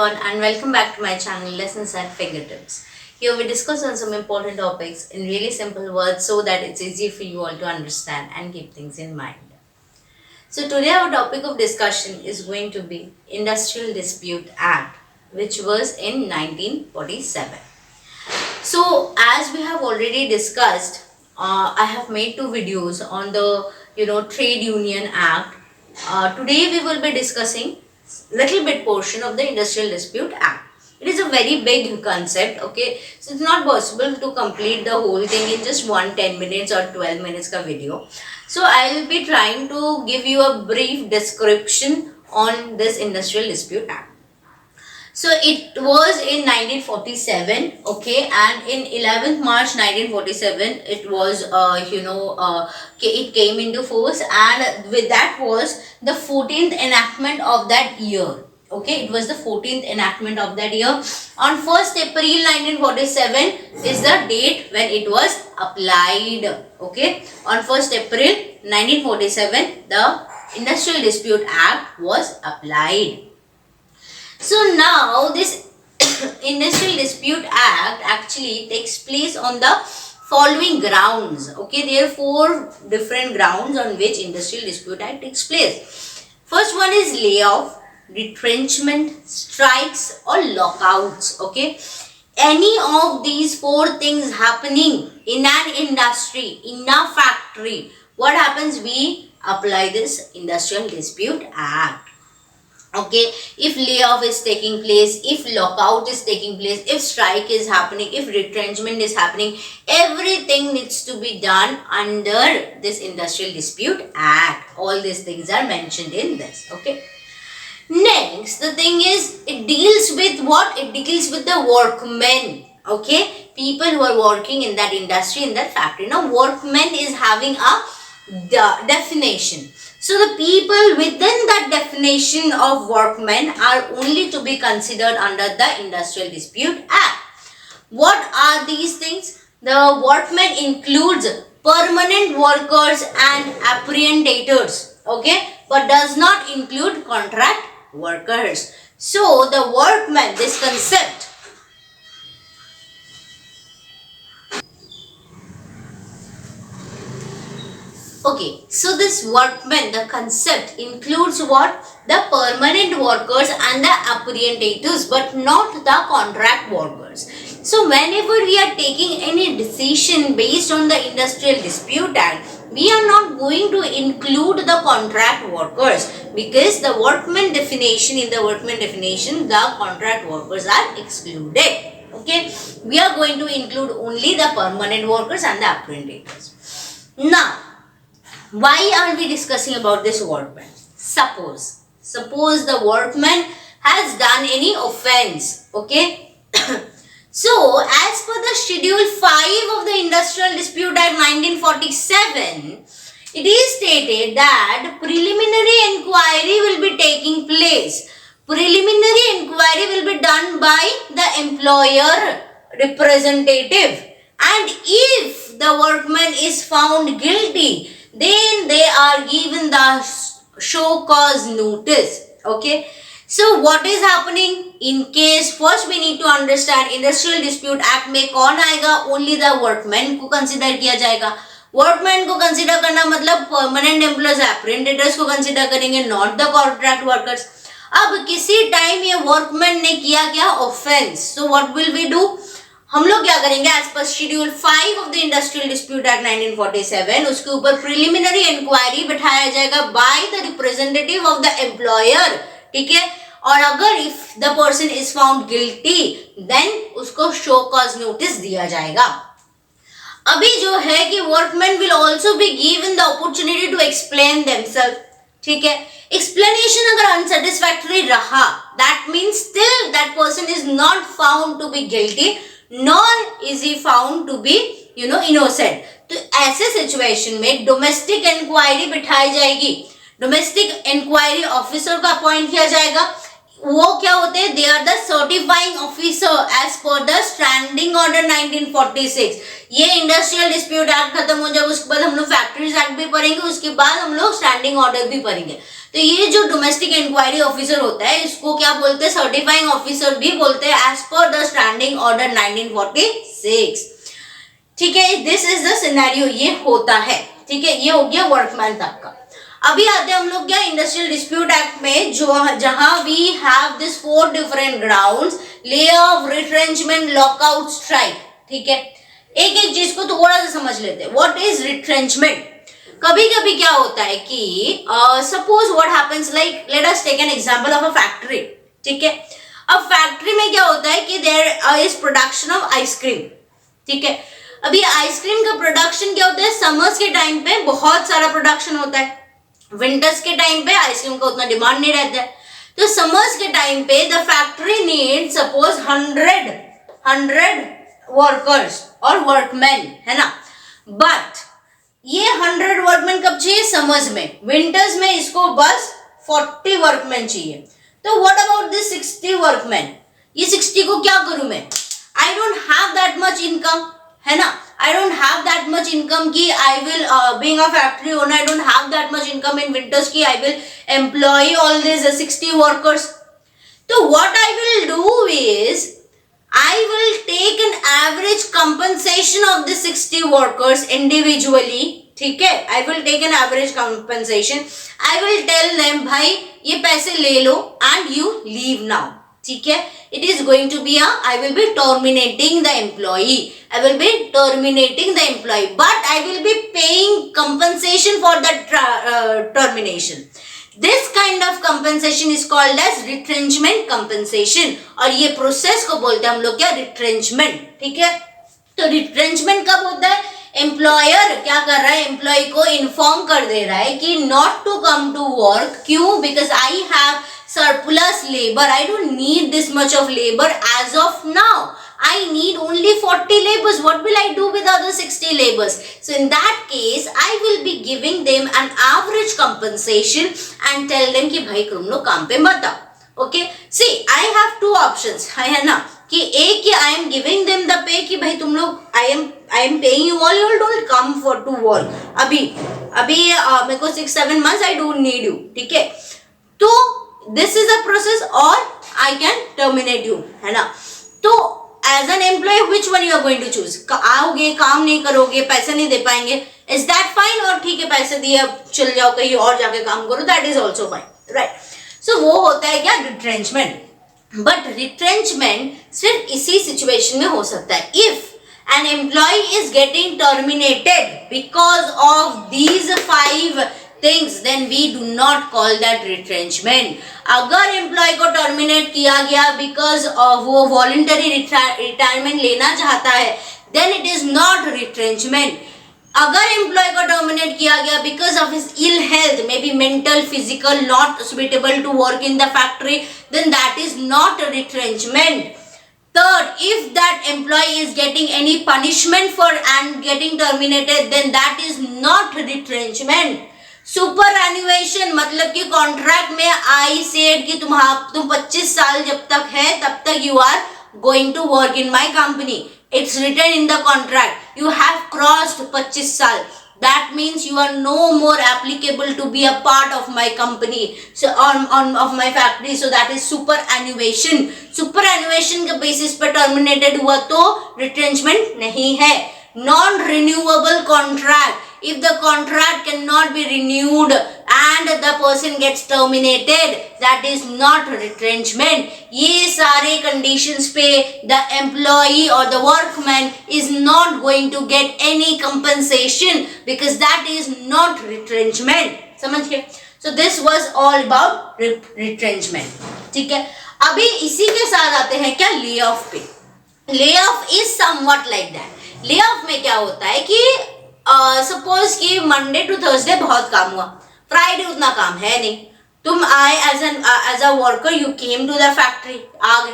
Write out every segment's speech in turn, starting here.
everyone and welcome back to my channel Lessons at Fingertips. Here we discuss on some important topics in really simple words so that it's easy for you all to understand and keep things in mind. So today our topic of discussion is going to be Industrial Dispute Act, which was in 1947. So as we have already discussed, I have made two videos on the Trade Union Act. Today we will be discussing little bit portion of the Industrial Dispute Act. It is a very big concept, okay, so it's not possible to complete the whole thing in just 10 minutes or 12 minutes ka video. So I will be trying to give you a brief description on this Industrial Dispute Act. So it was in 1947, okay, and in 11th March 1947 it was it came into force, and with that was the 14th enactment of that year. Okay, it was the 14th enactment of that year. On 1st April 1947 is the date when it was applied. Okay, on 1st April 1947 the Industrial Dispute Act was applied. So now this Industrial Dispute Act actually takes place on the following grounds. Okay, there are 4 different grounds on which Industrial Dispute Act takes place. First one is layoff, retrenchment, strikes or lockouts. Okay, any of these 4 things happening in an industry, in a factory, what happens? We apply this Industrial Dispute Act. Okay, if layoff is taking place, if lockout is taking place, if strike is happening, if retrenchment is happening, everything needs to be done under this Industrial Dispute Act. All these things are mentioned in this. Okay. Next, the thing is, it deals with what? It deals with the workmen. Okay, people who are working in that industry, in that factory. Now, workmen is having a definition. So the people within that definition of workmen are only to be considered under the Industrial Dispute Act. What are these things? The workmen includes permanent workers and apprehendators, okay, but does not include contract workers. So the workmen, this concept, okay, so this workmen, the concept includes what? The permanent workers and the apprehendators, but not the contract workers. So whenever we are taking any decision based on the Industrial Dispute Act, we are not going to include the contract workers, because the workmen definition, in the workmen definition, the contract workers are excluded. Okay, we are going to include only the permanent workers and the apprehendators. Now, why are we discussing about this workman? Suppose the workman has done any offense, okay. So as per the Schedule 5 of the Industrial Dispute Act 1947, it is stated that preliminary inquiry will be taking place. Preliminary inquiry will be done by the employer representative, and if the workman is found guilty, then they are given the show cause notice. Okay, so what is happening in case? First we need to understand Industrial Dispute Act में कौन आएगा? Only the workmen को consider किया जाएगा. Workmen को consider करना मतलब permanent employees, apprentices को consider करेंगे, not the contract workers. अब किसी टाइम ये workmen ने किया क्या? Offense. So what will we do? हम लोग क्या करेंगे? As per schedule 5 of the industrial dispute act 1947 उसके ऊपर प्रिलिमिनरी इंक्वायरी बिठाया जाएगा by the representative of the employer. ठीक है, और अगर if the person is found guilty then उसको शो कॉज नोटिस दिया जाएगा. अभी जो है कि workman will also be given the opportunity to explain themselves. ठीक है, एक्सप्लेनेशन अगर अनसेटिस्फैक्टरी रहा, that means still that person is not found to be guilty nor is he found to be innocent. तो ऐसे सिचुएशन में domestic inquiry बिठाई जाएगी. Domestic inquiry officer का अपॉइंट किया जाएगा. वो क्या होते हैं? They are the certifying officer as per the standing order 1946. ये इंडस्ट्रियल डिस्प्यूट एक्ट खत्म हो जाए, उसके बाद हम लोग फैक्ट्रीज एक्ट भी पढ़ेंगे, उसके बाद हम लोग स्टैंडिंग ऑर्डर भी पढ़ेंगे. तो ये जो डोमेस्टिक इंक्वायरी ऑफिसर होता है इसको क्या बोलते हैं, सर्टिफाइंग ऑफिसर भी बोलते हैं as per the standing order 1946। ठीक है, दिस इज द सिनेरियो, ये होता है। ठीक है, ये हो गया वर्कमैन तक का। अभी आते हैं हम लोग क्या इंडस्ट्रियल डिस्प्यूट एक्ट में, जो जहां we have this 4 different grounds, lay off, retrenchment, lockout, strike. ठीक है, एक एक चीज को थोड़ा सा समझ लेते हैं। What is retrenchment? कभी कभी क्या होता है कि suppose what happens, like let us take an example of a factory. ठीक है, अब फैक्ट्री में क्या होता है कि there is production of ice cream. ठीक है, अभी आइसक्रीम का प्रोडक्शन क्या होता है, समर्स के टाइम पे बहुत सारा प्रोडक्शन होता है, विंटर्स के टाइम पे आइसक्रीम का उतना डिमांड नहीं रहता है। तो समर्स के टाइम पे the factory need suppose 100 workers और वर्कमैन, है ना, बट ये 100 वर्कमैन कब चाहिए, समर्स में। विंटर्स में इसको बस 40 वर्कमैन चाहिए। तो व्हाट अबाउट दिस 60 वर्कमैन, ये 60 को क्या करूं मैं, आई don't have that much income, है ना, I don't have that much income कि I will being a factory owner, I don't have that much income in winters कि I will employ all these 60 workers. So what I will do is I will take an average compensation of the 60 workers individually. ठीक है, I will take an average compensation. I will tell them भाई ये पैसे ले लो and you leave now. ठीक है, it is going to be I will be terminating the employee. I will be terminating the employee, but I will be paying compensation for that termination. This kind of compensation is called as retrenchment compensation. और ये process को बोलते हैं हम लोग क्या, retrenchment. ठीक है, तो retrenchment कब होता है, एम्प्लॉयर क्या कर रहा है, एम्प्लॉय को इन्फॉर्म कर दे रहा है कि not to come to work. क्यों, because I have surplus labor, I don't need this much of labor as of now, I need only 40 labors, what will I do with other 60 labors? So in that case I will be giving them an average compensation and tell them कि भाई तुम लोग काम पे मत आओ। Okay, see I have 2 options, है ना, कि एक कि I am giving them the pay कि भाई तुम लोग I am paying you all, you all don't come for to work, अभी मेरे को 6-7 months I don't need you। ठीक है, तो दिस इज अ प्रोसेस, और आई कैन टर्मिनेट यू, है ना। तो as an employ which one you are going to choose, आओगे काम नहीं करोगे, पैसे नहीं दे पाएंगे, इज दैट फाइन, और ठीक है पैसे दिए अब चल जाओ कहीं और जाके काम करो, that is also fine, right. So वो होता है क्या, रिट्रेंचमेंट। बट रिट्रेंचमेंट सिर्फ इसी सिचुएशन में हो सकता है if an employee is getting terminated because of these 5 things, then we do not call that retrenchment. अगर एम्प्लॉय को टर्मिनेट किया गया बिकॉज वो वॉलंटरी रिटायरमेंट लेना चाहता है, then it is not retrenchment. अगर एम्प्लॉय को टर्मिनेट किया गया because of his ill health, may be mental, physical, not suitable to work in the factory, then that is not retrenchment. Third, if that employee is getting any punishment for and getting terminated, then that is not retrenchment. Superannuation मतलब कि contract में I said कि तुम 25 साल जब तक है तब तक you are going to work in my company. It's written in the contract. You have crossed 25 साल. That means you are no more applicable to be a part of my company, so of my factory. So that is superannuation. Superannuation के basis पर terminated हुआ तो retrenchment नहीं है. Non-renewable contract. If the contract cannot be renewed and the person gets terminated, that is not retrenchment. ये सारे conditions पे the employee or the workman is not going to get any compensation because that is not retrenchment. समझ गए? So this was all about retrenchment. ठीक है? अभी इसी के साथ आते हैं क्या, layoff पे. Layoff is somewhat like that. Layoff में क्या होता है कि सपोज कि मंडे टू थर्सडे बहुत काम हुआ, फ्राइडे उतना काम है नहीं, तुम आए as a worker, you came to the factory, आ गए,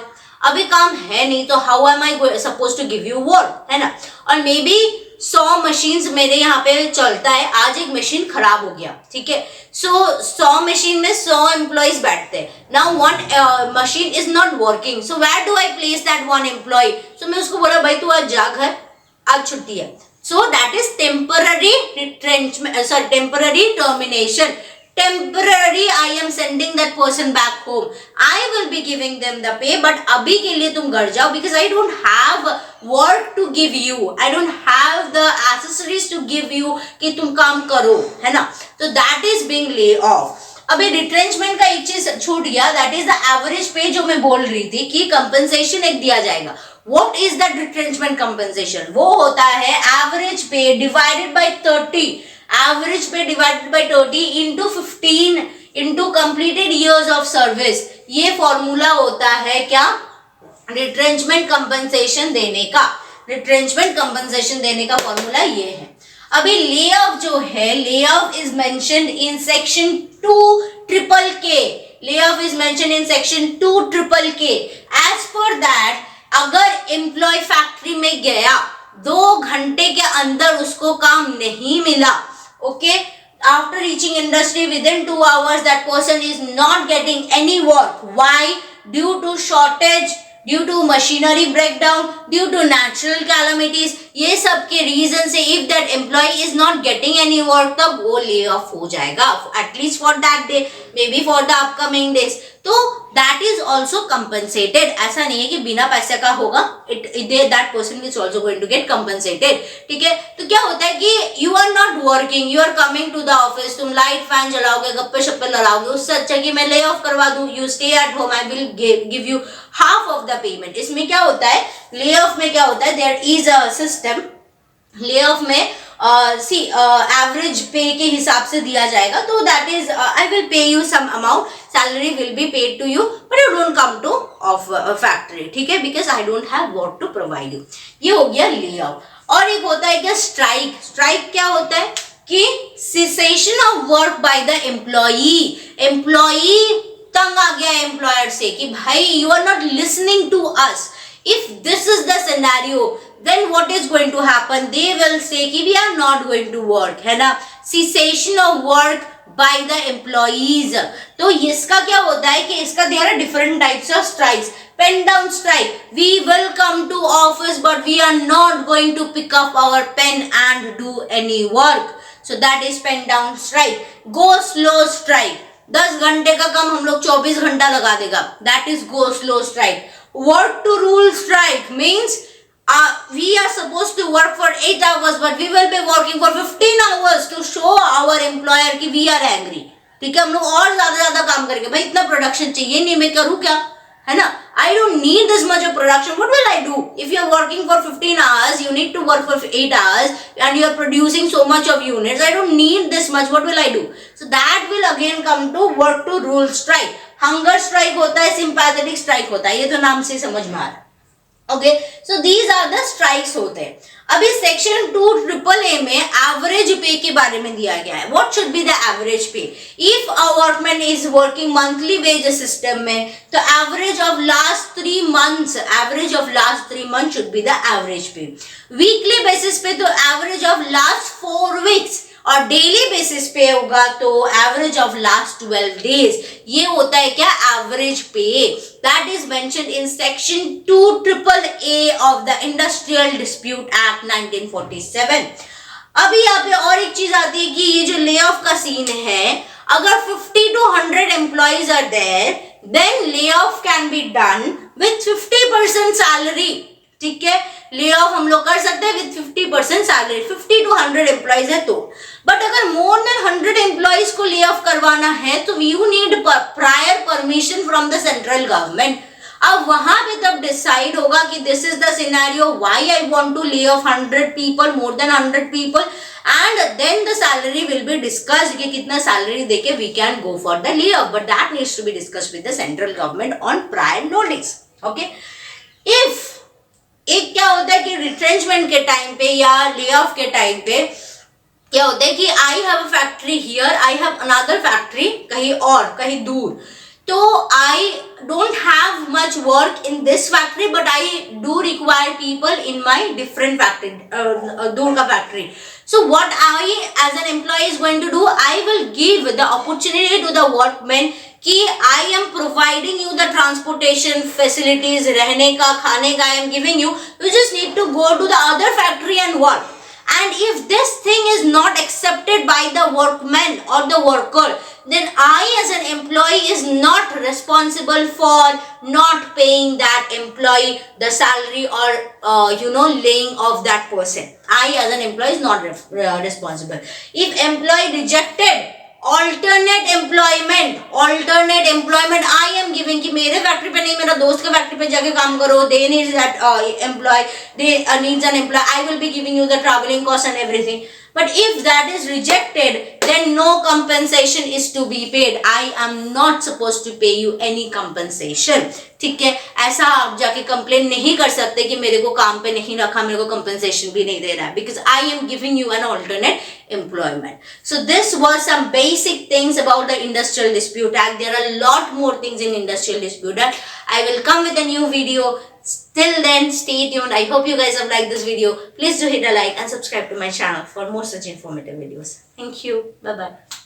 अभी काम है नहीं, तो how am I suppose to give you work, है ना। और मे बी 100 मशीन्स मेरे यहाँ पे चलता है, आज एक मशीन खराब हो गया, ठीक है, सो 100 मशीन में 100 एम्प्लॉइज बैठते हैं, now one machine is not working, so where do I place that one employ, so मैं उसको बोला भाई तू आज जा घर, आज छुट्टी है. So that is temporary retrenchment, temporary termination. temporary I am sending that person back home. I will be giving them the pay, but अभी के लिए तुम घर जाओ, because I don't have work to give you, I don't have the accessories to give you कि तुम काम करो, है ना. तो that is being lay off. अभी रिट्रेंचमेंट का एक चीज छूट गया, दैट इज द एवरेज पे, जो मैं बोल रही थी कि कंपनसेशन एक दिया जाएगा. What is that retrenchment compensation? वो होता है एवरेज पे डिवाइडेड बाय 30, एवरेज पे divided by 30 into 15 into completed years of service. ये फॉर्मूला होता है क्या? रिट्रेंचमेंट कंपनसेशन देने का. रिट्रेंचमेंट कंपनसेशन देने का फॉर्मूला ये है. अभी ले ऑफ जो है, lay off is mentioned in section 2KKK. Lay off is mentioned in section 2KKK. As per that, अगर एम्प्लॉय फैक्ट्री में गया, 2 घंटे के अंदर उसको काम नहीं मिला, okay, after reaching industry within 2 hours that person is not getting any work. Why? Due to shortage, due to machinery breakdown, due to natural calamities. ये सब के रीजन से if that employee is not getting any work, तब वो lay off हो जाएगा, at least for that day, maybe for the upcoming days. तो that is also compensated. ऐसा नहीं है कि बिना पैसे का होगा, that person is also going to get compensated. ठीक है. तो क्या होता है कि you are not working, you are coming to the office, तुम लाइट फैन जलाओगे, गप्पे शप्पे लड़ाओगे, उससे अच्छा कि मैं ले ऑफ करवा दूं, you stay at home, I will give you half of the payment. इसमें क्या होता है, ले ऑफ में क्या होता है, there is a system. Lay off में एवरेज पे के हिसाब से दिया जाएगा, तो that is I will pay you some amount, salary will be paid to you, but you don't come to of factory. ठीक है, because I don't have what to provide you. ये हो गया ले ऑफ. और एक होता है क्या, स्ट्राइक. स्ट्राइक क्या होता है कि cessation of work by the employee. Employee तंग आ गया एम्प्लॉयर से कि भाई you are not listening to us. If this is the scenario, then what is going to happen? They will say कि we are not going to work, है ना. Cessation of work by the employees. तो इसका क्या होता है कि इसका there are different types of strikes. Pen down strike. We will come to office, but we are not going to pick up our pen and do any work. So that is pen down strike. Go slow strike. 10 घंटे का काम हम लोग 24 घंटा लगा देगा. That is go slow strike. Work to rule strike means we are supposed to work for 8 hours, but we will be working for 15 hours to show our employer कि we are angry. ठीक है, हम लोग और ज्यादा काम करेंगे. भाई इतना प्रोडक्शन चाहिए नहीं, मैं करूँ क्या, है ना. I don't need this much of production. What will I do? If you are working for 15 hours, you need to work for 8 hours, and you are producing so much of units. I don't need this much. What will I do? So that will again come to work to rule strike. Hunger strike होता है, sympathetic strike होता है, ये तो नाम से समझ में आ रहा है. Okay, so these are the strikes होते हैं. अभी सेक्शन 2KKK में एवरेज पे के बारे में दिया गया है. What should be the average pay? If a workman is working monthly wage system में, तो average of last 3 months, average of last 3 months should be the average pay. Weekly basis पे तो एवरेज ऑफ लास्ट 4 weeks, और daily basis पे होगा तो average of last 12 days. ये होता है क्या, एवरेज पे. That is mentioned in section 2KKK of the industrial dispute act 1947. अभी यहाँ पे और एक चीज आती है कि ये जो ले ऑफ का सीन है, अगर 50 to 100 employees are there, then layoff can be done with 50% salary. ठीक है, ले ऑफ हम लोग कर सकते हैं विद 50% सैलरी. 50 to 100 एम्प्लॉइज है तो. बट अगर मोर देन 100 एम्प्लॉइज को ले ऑफ करवाना है तो you need prior permission from the central government. अब वहां पे तब डिसाइड होगा कि this is the scenario, why I want to lay off 100 people, more than 100 people, and then the salary will be discussed कि कितना सैलरी देके we can go for the lay off. But that needs to be discussed with the central government on prior notice. Okay, if एक क्या होता है कि retrenchment के time पे या ले ऑफ के टाइम पे क्या होता है कि I have a factory here, I have another factory कहीं और, कहीं दूर, तो आई don't have much work in this factory, but I do require people in my different factory, दूर का factory. So what I as an employee is going to do, I will give the opportunity to the workmen कि I am providing you the transportation facilities, रहने का, खाने का I am giving you. You just need to go to the other factory and work. And if this thing is not accepted by the workman or the worker, then I as an employee is not responsible for not paying that employee the salary or laying off that person. I as an employee is not responsible. If employee rejected alternate employment I am giving कि मेरे factory पे नहीं, मेरा दोस्त के factory पे जाके काम करो, they need that employee, they needs an employee, I will be giving you the traveling cost and everything. But if that is rejected, then no compensation is to be paid. I am not supposed to pay you any compensation. ठीक है, ऐसा आप जाके complain नहीं कर सकते कि मेरे को काम पे नहीं रखा, मेरे को compensation भी नहीं दे रहा है, because I am giving you an alternate employment. So this was some basic things about the Industrial Dispute Act. There are a lot more things in Industrial Dispute Act. I will come with a new video. Till then, stay tuned. I hope you guys have liked this video. Please do hit a like and subscribe to my channel for more such informative videos. Thank you. Bye bye.